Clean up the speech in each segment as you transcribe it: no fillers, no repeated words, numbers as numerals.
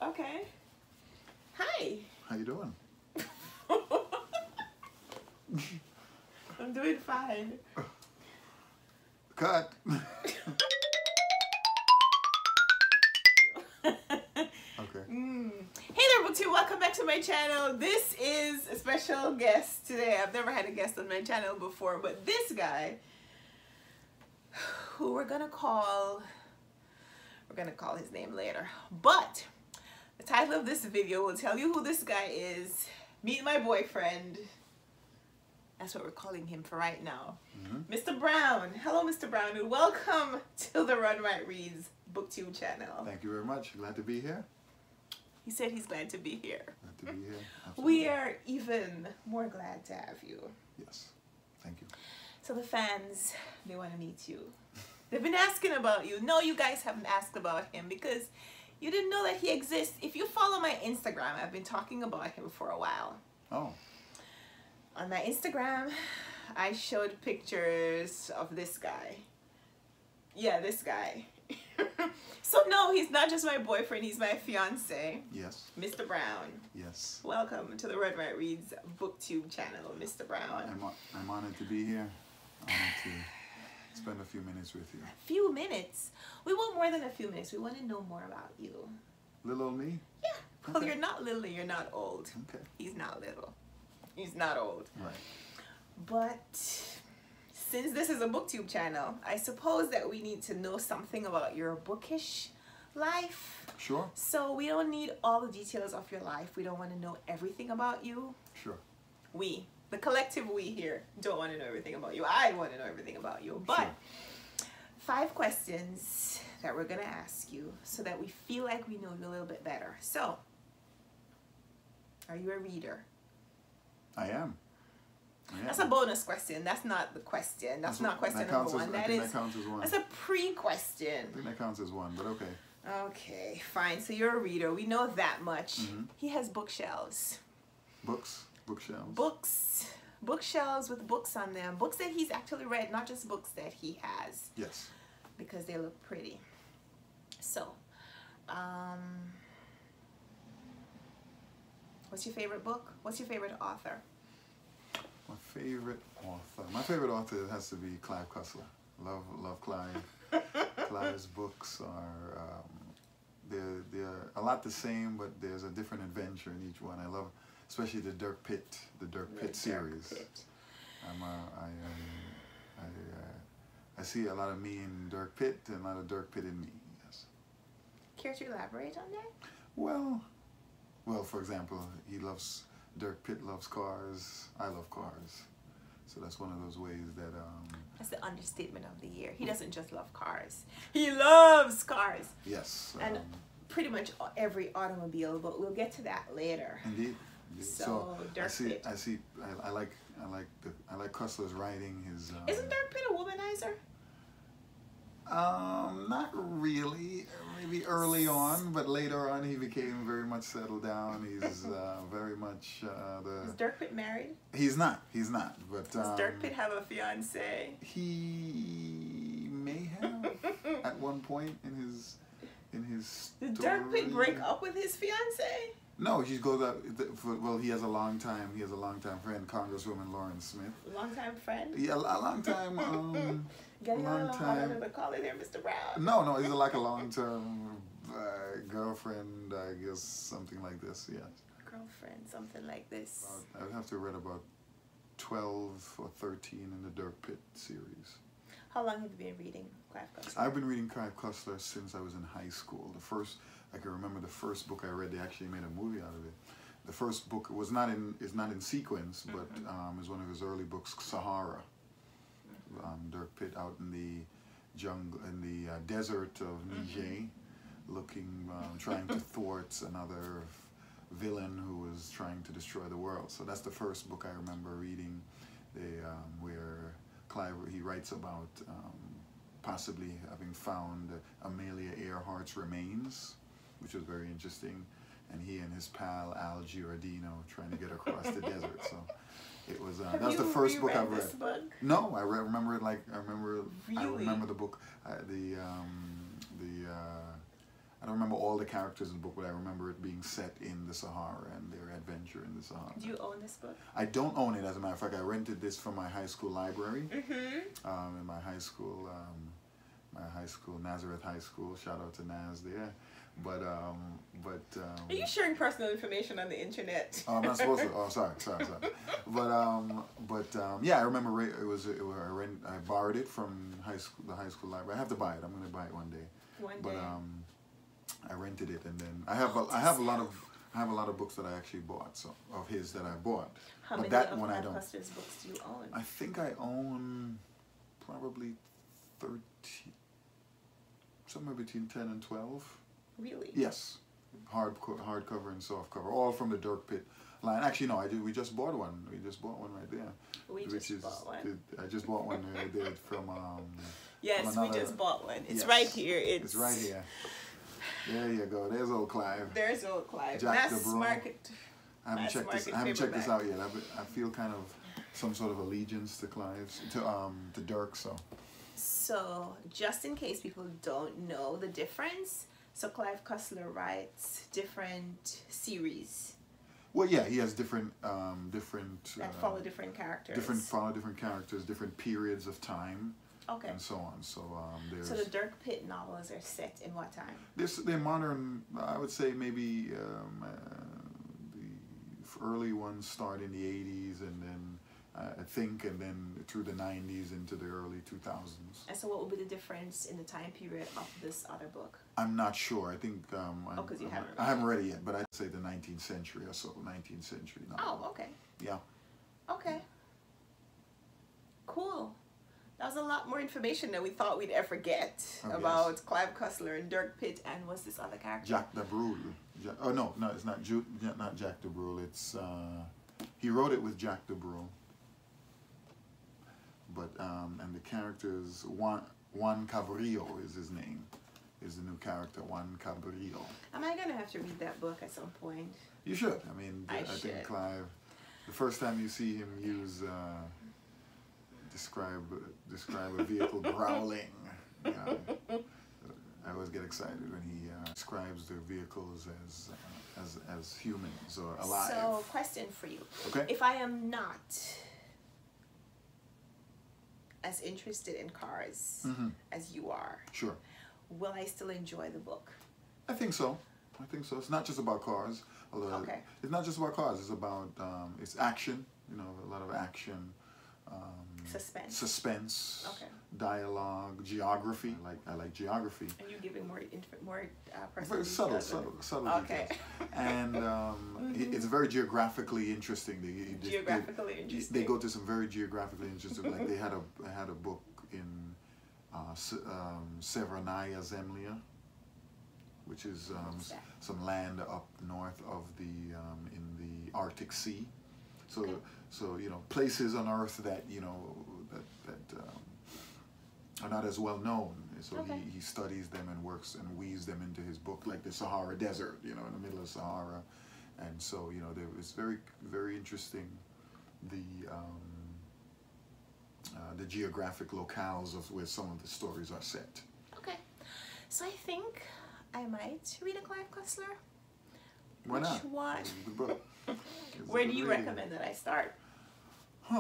Okay. Hi. How you doing? I'm doing fine. Cut. Okay. Hey there, BookTube. Welcome back to my channel. This is a special guest today. I've never had a guest on my channel before, but this guy, who we're gonna call his name later. But the title of this video will tell you who this guy is. Meet my boyfriend. That's what we're calling him for right now. Mr. Brown. Hello, Mr. Brown, and welcome to the Run Right Reads BookTube channel. Thank you very much. Glad to be here. He said he's glad to be here. Glad to be here. Absolutely. We are even more glad to have you. Yes. Thank you. So the fans, they want to meet you. They've been asking about you. No, you guys haven't asked about him because you didn't know that he exists. If you follow my Instagram, I've been talking about him for a while. Oh. On my Instagram, I showed pictures of this guy. Yeah, this guy. So no, he's not just my boyfriend, he's my fiance. Yes. Mr. Brown. Yes. Welcome to the Run Right Reads BookTube channel, Mr. Brown. I'm honored to be here. Honored to spend a few minutes with you. A few minutes? We want more than a few minutes. We want to know more about you. Little old me? Yeah. Well, Okay. you're not little, you're not old. Okay. He's not little. He's not old. Right. But since this is a BookTube channel, I suppose that we need to know something about your bookish life. Sure. So we don't need all the details of your life. We don't want to know everything about you. Sure. We, the collective we here, don't want to know everything about you. I want to know everything about you. But Sure. 5 questions that we're going to ask you so that we feel like we know you a little bit better. So, are you a reader? I am. That's a bonus question. That's not the question. That's not question number one. That counts as one. That's a pre-question. I think that counts as one, but okay. Okay, fine. So you're a reader. We know that much. He has bookshelves. Books, bookshelves. Bookshelves with books on them. Books that he's actually read, not just books that he has. Yes. Because they look pretty. So, what's your favorite book? What's your favorite author? My favorite author. My favorite author has to be Clive Cussler. Love Clive. Clive's books are they're a lot the same, but there's a different adventure in each one. I love, especially the Dirk Pitt series. I see a lot of me in Dirk Pitt and a lot of Dirk Pitt in me. Yes. Care to elaborate on that? Well, for example, Dirk Pitt loves cars. I love cars. So that's one of those ways that that's the understatement of the year. He doesn't just love cars. He loves cars. Yes. And pretty much every automobile, but we'll get to that later. Indeed. So Dirk Pitt. I like Cussler's writing. His Isn't Dirk Pitt a womanizer? Not really. Maybe early on, but later on he became very much settled down. He's very much Is Dirk Pitt married? He's not. But Does Dirk Pitt have a fiance? He may have at one point in his Did story. Dirk Pitt break up with his fiance? No, he goes out. Well, he has a long time friend, Congresswoman Lauren Smith. Longtime friend? Yeah, a long time. Getting on a holiday, call it there, Mr. Brown. No, he's like a long-term girlfriend, I guess, something like this. Yeah. Girlfriend, something like this. I would have to read about 12 or 13 in the Dirk Pitt series. How long have you been reading Clive Cussler? I've been reading Clive Cussler since I was in high school. I can remember the first book I read. They actually made a movie out of it. The first book is not in sequence, but is one of his early books, Sahara. Dirk Pitt out in the jungle, in the desert of Niger, trying to thwart another villain who was trying to destroy the world. So that's the first book I remember reading, where Clive, he writes about possibly having found Amelia Earhart's remains, which was very interesting, and he and his pal Al Giordino trying to get across the desert. So it was that was the first book I've read. This book? No, remember it like I remember. Really? I remember the book. I don't remember all the characters in the book, but I remember it being set in the Sahara and their adventure in the Sahara. Do you own this book? I don't own it, as a matter of fact. I rented this from my high school library. In my high school, Nazareth High School. Shout out to Naz there. But are you sharing personal information on the internet? I'm not supposed to. Oh, sorry. Yeah, I remember I borrowed it from the high school library. I have to buy it. I'm going to buy it one day. But I rented it, and then I have a lot of books that I actually bought, so of his that I bought. How but many that of one I Clive don't. Cussler's books do you own? I think I own probably 13, somewhere between 10 and 12. Really? Yes, hardcover and softcover, all from the Dirk Pitt line. Actually, no, we just bought one. We just bought one right there. I just bought one right there from. Yes, from we just bought one. It's yes, right here. It's right here. There you go. There's old Clive. There's old Clive. Jack Mass the Bro. Market. I haven't checked this out yet. I feel kind of some sort of allegiance to Clive's to Dirk. So just in case people don't know the difference, so Clive Cussler writes different series. Well, yeah, he has different that follow different characters. Different characters, different periods of time. Okay. And so on. So So the Dirk Pitt novels are set in what time? They're modern. I would say maybe the early ones start in the 80s, and then and then through the 90s into the early 2000s. And so what would be the difference in the time period of this other book? I'm not sure. I think I haven't read it yet, but I'd say the 19th century or so. 19th century novel. Oh, okay. Yeah. Okay. Cool. That was a lot more information than we thought we'd ever get about Clive Cussler and Dirk Pitt and what's this other character? Jack the Brule. No, it's not not Jack the Brule. It's he wrote it with Jack the Brule. But and the character's Juan Cabrillo is his name. Is the new character Juan Cabrillo. Am I gonna have to read that book at some point? You should. I mean, I think Clive. The first time you see him use describe a vehicle growling. I always get excited when he describes their vehicles as humans or alive. So, question for you. Okay. If I am not as interested in cars as you are, sure, will I still enjoy the book? I think so. It's not just about cars. Although it's not just about cars. It's about it's action. You know, a lot of action. Suspense. Okay. Dialogue, geography. I like geography. And you're giving more very subtle okay. details. And it's very geographically interesting. They go to some very geographically interesting. Like they had a book in Severnaya Zemlya, which is some land up north of in the Arctic Sea. So so you know, places on Earth that that are not as well known. So he studies them and works and weaves them into his book, like the Sahara Desert, you know, in the middle of Sahara. And so, you know, it's very, very interesting, the geographic locales of where some of the stories are set. Okay. So I think I might read a Clive Cussler. Why not? Which one? It's a good book. Where do you recommend that I start? Give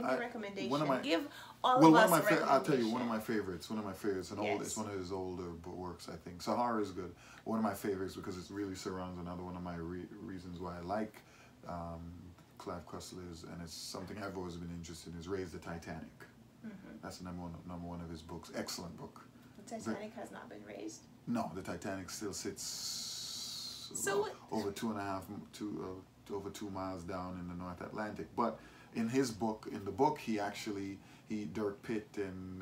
me a recommendation. Give all of us recommendations. I'll tell you, one of my favorites, it's one of his older works, I think. Sahara is good. One of my favorites because it really surrounds another one of my reasons why I like Clive Cussler and it's something I've always been interested in, is Raise the Titanic. That's the number one of his books. Excellent book. The Titanic has not been raised? No, the Titanic still sits over 2 miles down in the North Atlantic. But in the book, Dirk Pitt and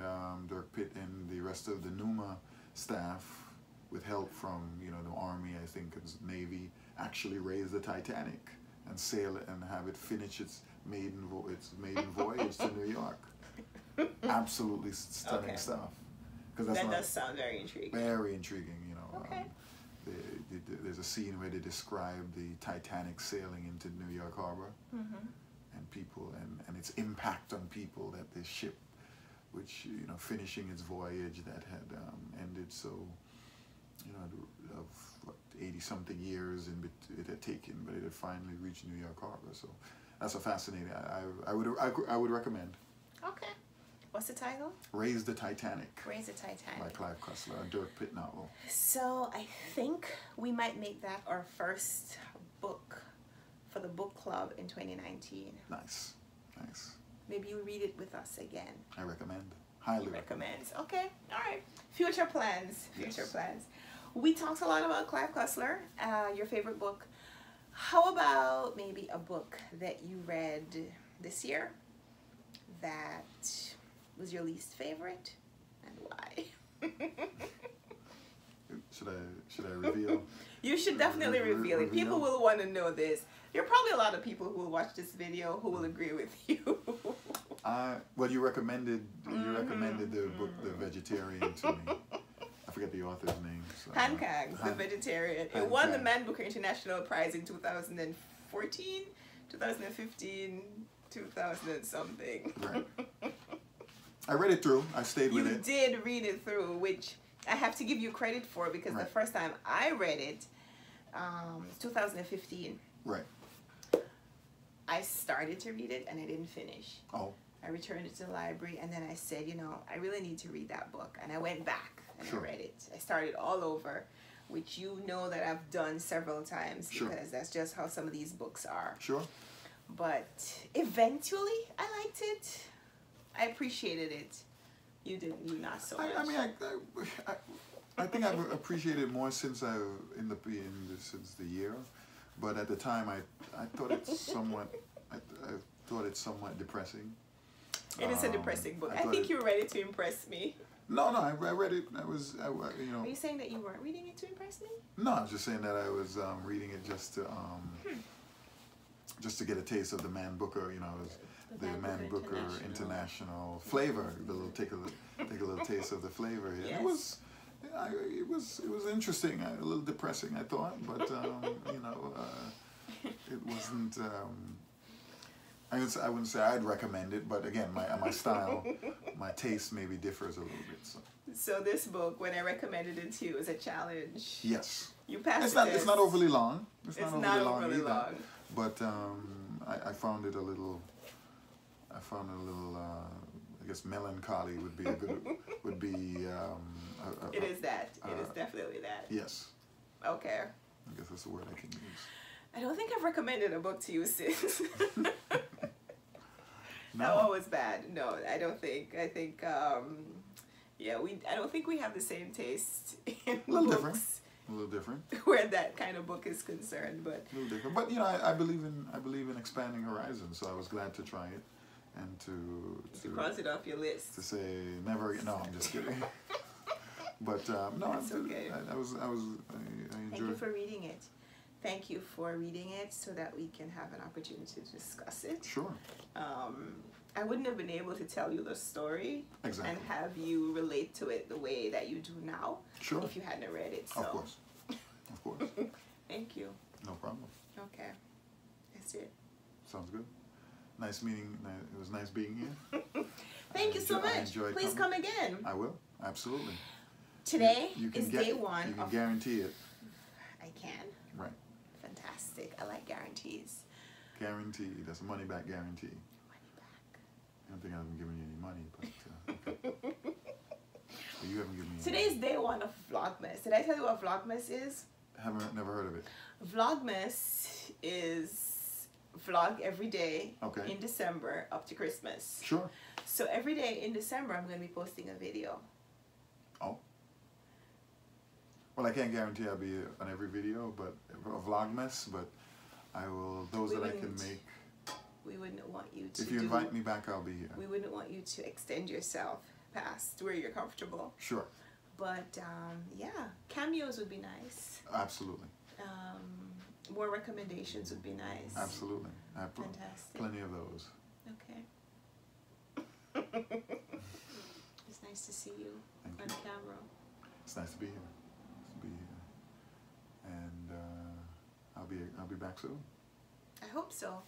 the rest of the Numa staff, with help from the Army, I think, and Navy, actually raise the Titanic and sail it and have it finish its maiden voyage to New York. Absolutely stunning stuff. That does sound very intriguing. Very intriguing, Okay. There's a scene where they describe the Titanic sailing into New York Harbor, and people and its impact on people, that this ship, which finishing its voyage that had ended so 80 something years it had taken, but it had finally reached New York Harbor. So that's a fascinating. I would recommend. Okay. What's the title? Raise the Titanic. Raise the Titanic. By Clive Cussler, a Dirk Pitt novel. So I think we might make that our first book for the book club in 2019. Nice, nice. Maybe you read it with us again. I recommend. Highly recommend. Okay, all right. Future plans. Future plans. We talked a lot about Clive Cussler, your favorite book. How about maybe a book that you read this year that was your least favorite, and why? Should I reveal? You should definitely reveal it. People will want to know this. There are probably a lot of people who will watch this video who will agree with you. Well, you recommended the book The Vegetarian to me. I forget the author's name. So, Hancock's The Vegetarian. It won the Man Booker International Prize in 2014, 2015, 2000 and something. Right. I read it through. I stayed with it. You did read it through, which I have to give you credit for, because the first time I read it, 2015. Right. I started to read it and I didn't finish. Oh. I returned it to the library, and then I said, you know, I really need to read that book. And I went back and I read it. I started all over, which you know that I've done several times, because that's just how some of these books are. Sure. But eventually I liked it. I appreciated it. You didn't. You not so much. I mean, I think I've appreciated it more since since the year, but at the time I thought it's somewhat I thought it's somewhat depressing. It is a depressing book. I think you read it to impress me. No, I read it. You know. Are you saying that you weren't reading it to impress me? No, I was just saying that I was reading it just to get a taste of the Man Booker, you know, the Man Booker International flavor. Take a little taste of the flavor. Yes. It was interesting, a little depressing, I thought, but you know, it wasn't. I wouldn't say I'd recommend it, but again, my style, my taste maybe differs a little bit. So this book, when I recommended it to you, is a challenge. Yes. You passed it. It's not overly long. It's not overly long. But I found it a little. I guess melancholy would be a good. Would be. It is that. It is definitely that. Yes. Okay. I guess that's the word I can use. I don't think I've recommended a book to you since. No. That one was bad. No, I don't think. I think, yeah, I don't think we have the same taste in books. A little different. Where that kind of book is concerned, but. A little different, but you know, I believe in expanding horizons. So I was glad to try it, and to cross it off your list. To say never again. No, I'm just kidding. But no, that's okay. I enjoyed. Thank you for reading it. Thank you for reading it so that we can have an opportunity to discuss it. Sure. I wouldn't have been able to tell you the story and have you relate to it the way that you do now if you hadn't read it. So. Of course. Of course. Thank you. No problem. Okay. That's it. Sounds good. Nice meeting. It was nice being here. Thank you so much. Please come again. I will. Absolutely. Today is day one. You can guarantee it. I can. Right. Fantastic. I like guarantees. Guaranteed. That's a money back guarantee. Money back. I don't think I'm giving you any money, but okay. Well, you haven't given me any Today's money. day one of Vlogmas. Did I tell you what Vlogmas is? Never heard of it. Vlogmas is vlog every day in December up to Christmas. Sure. So every day in December, I'm going to be posting a video. Oh. Well, I can't guarantee I'll be on every video, but a Vlogmas, but I will, those that I can make. We wouldn't want you to If you invite me back, I'll be here. We wouldn't want you to extend yourself past where you're comfortable. Sure. But, yeah, cameos would be nice. Absolutely. More recommendations would be nice. Absolutely. I have Fantastic. Plenty of those. Okay. It's nice to see you on camera. It's nice to be here. Nice to be here. And I'll be back soon. I hope so.